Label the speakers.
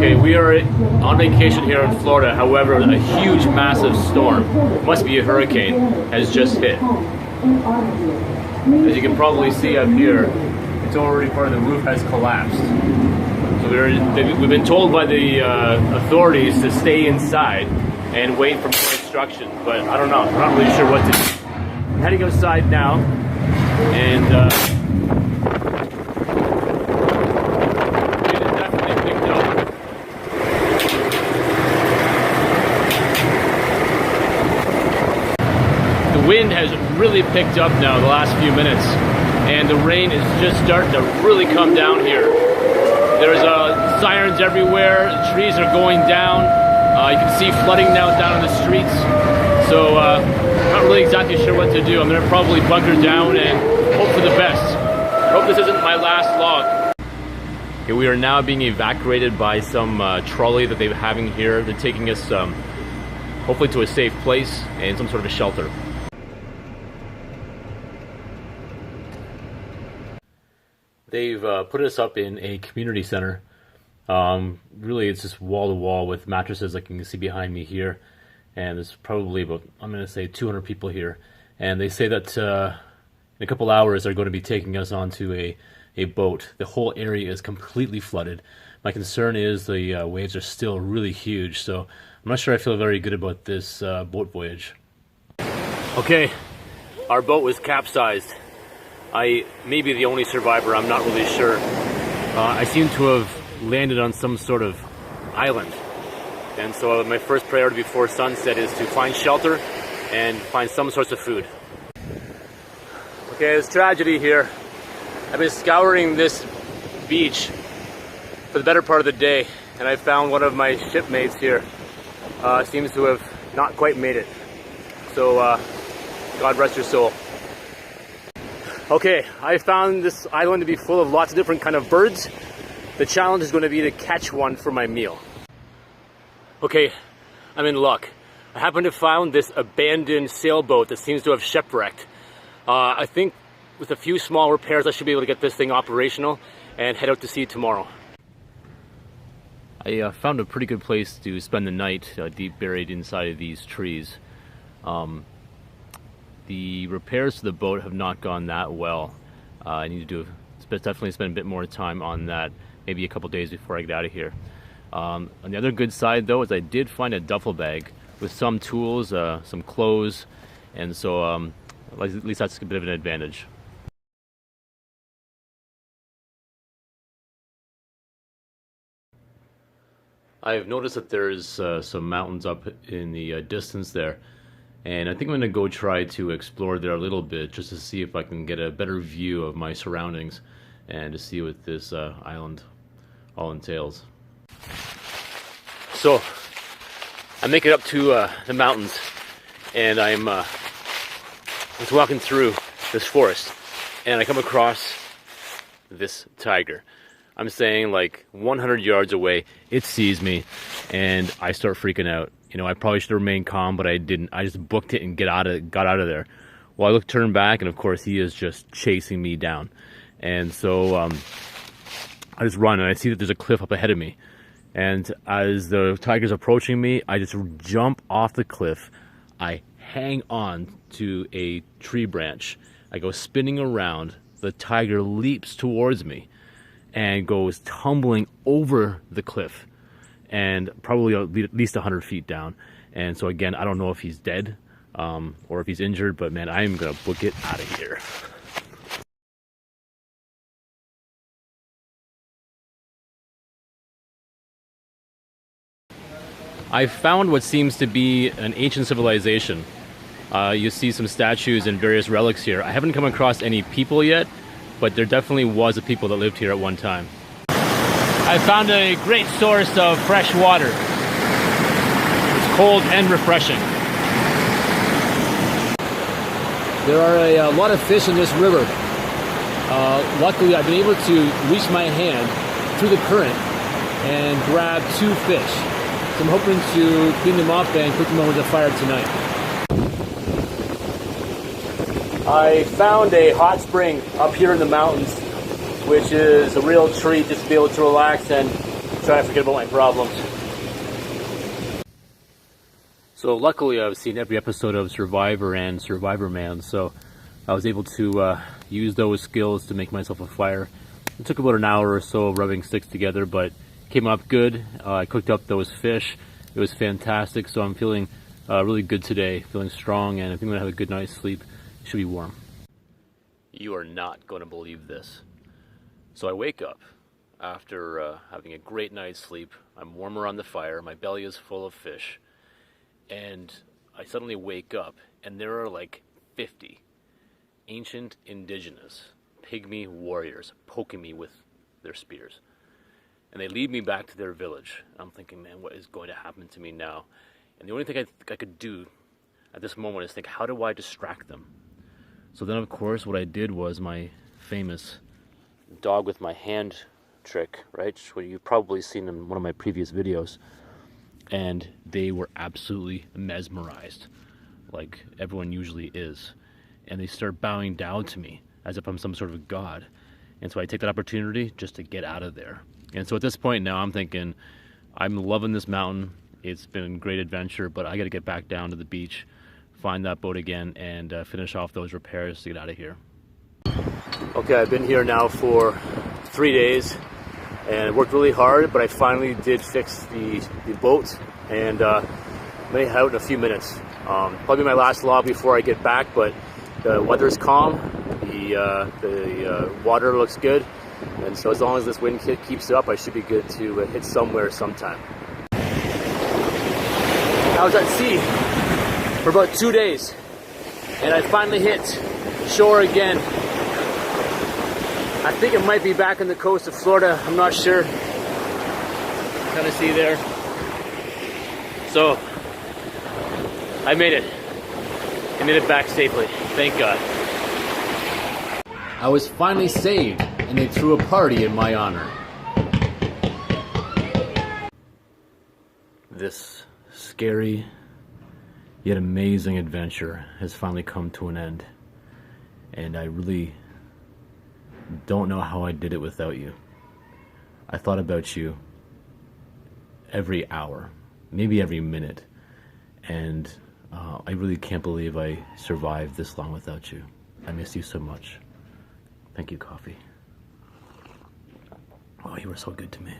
Speaker 1: Okay, we are on vacation here in Florida. However, a huge, massive storm, must be a hurricane, has just hit. As you can probably see up here, it's already part of the roof has collapsed. So we've been told by the authorities to stay inside and wait for more instructions, but I don't know. I'm not really sure what to do. I'm heading outside now, and it is definitely picked up. The wind has really picked up now the last few minutes, and the rain is just starting to really come down here. There's sirens everywhere, trees are going down. You can see flooding now down in the streets. So not really exactly sure what to do. I'm gonna probably bunker down and hope for the best. I hope this isn't my last log. Okay, we are now being evacuated by some trolley that they're having here. They're taking us hopefully to a safe place and some sort of a shelter. They've put us up in a community center. Really, it's just wall to wall with mattresses like you can see behind me here. And there's probably about, I'm going to say 200 people here. And they say that in a couple hours they're going to be taking us onto a boat. The whole area is completely flooded. My concern is the waves are still really huge. So I'm not sure I feel very good about this boat voyage. Okay, our boat was capsized. I may be the only survivor, I'm not really sure. I seem to have landed on some sort of island. And so my first priority before sunset is to find shelter and find some sorts of food. Okay, there's tragedy here. I've been scouring this beach for the better part of the day, and I found one of my shipmates here. Seems to have not quite made it. So, God rest your soul. Okay, I found this island to be full of lots of different kind of birds. The challenge is going to be to catch one for my meal. Okay, I'm in luck. I happen to find this abandoned sailboat that seems to have shipwrecked. I think with a few small repairs I should be able to get this thing operational and head out to sea tomorrow. I found a pretty good place to spend the night, deep buried inside of these trees. The repairs to the boat have not gone that well. I need to definitely spend a bit more time on that, maybe a couple days before I get out of here. On the other good side though is I did find a duffel bag with some tools, some clothes, and so at least that's a bit of an advantage. I've noticed that there's some mountains up in the distance there, and I think I'm going to go try to explore there a little bit just to see if I can get a better view of my surroundings and to see what this island all entails. So I make it up to the mountains, and I'm just walking through this forest, and I come across this tiger. I'm saying like 100 yards away, it sees me, and I start freaking out. You know, I probably should have remained calm, but I didn't. I just booked it and got out of there. Well, I turn back, and of course he is just chasing me down. And so I just run, and I see that there's a cliff up ahead of me. And as the tiger's approaching me, I just jump off the cliff. I hang on to a tree branch. I go spinning around. The tiger leaps towards me and goes tumbling over the cliff, and probably at least 100 feet down. And so again, I don't know if he's dead or if he's injured, but man, I am gonna book it out of here. I found what seems to be an ancient civilization. You see some statues and various relics here. I haven't come across any people yet, but there definitely was a people that lived here at one time. I found a great source of fresh water. It's cold and refreshing. There are a lot of fish in this river. Luckily, I've been able to reach my hand through the current and grab 2 fish. So I'm hoping to clean them up and cook them over the fire tonight. I found a hot spring up here in the mountains, which is a real treat just to be able to relax and try to forget about my problems. So luckily I've seen every episode of Survivor and Survivor Man, so I was able to use those skills to make myself a fire. It took about an hour or so rubbing sticks together, but came up good. I cooked up those fish. It was fantastic, so I'm feeling really good today, feeling strong, and I think I'm going to have a good night's sleep. It should be warm. You are not going to believe this. So I wake up after having a great night's sleep. I'm warmer on the fire. My belly is full of fish. And I suddenly wake up, and there are like 50 ancient indigenous pygmy warriors poking me with their spears. And they lead me back to their village. I'm thinking, man, what is going to happen to me now? And the only thing I could do at this moment is think, how do I distract them? So then, of course, what I did was my famous dog with my hand trick, right? What you've probably seen in one of my previous videos. And they were absolutely mesmerized, like everyone usually is. And they start bowing down to me as if I'm some sort of god. And so I take that opportunity just to get out of there. And so at this point now, I'm thinking, I'm loving this mountain. It's been a great adventure, but I got to get back down to the beach, find that boat again, and finish off those repairs to get out of here. Okay, I've been here now for 3 days, and it worked really hard, but I finally did fix the boat, and may head out in a few minutes. Probably my last log before I get back, but the weather's calm, the water looks good, and so as long as this wind keeps up, I should be good to hit somewhere sometime. I was at sea for about 2 days, and I finally hit shore again. I think it might be back on the coast of Florida, I'm not sure. Kind of see there. So, I made it. I made it back safely, thank God. I was finally saved, and they threw a party in my honor. This scary yet amazing adventure has finally come to an end, and I really don't know how I did it without you. I thought about you every hour, maybe every minute, and I really can't believe I survived this long without you. I miss you so much. Thank you, Coffee. Oh, you were so good to me.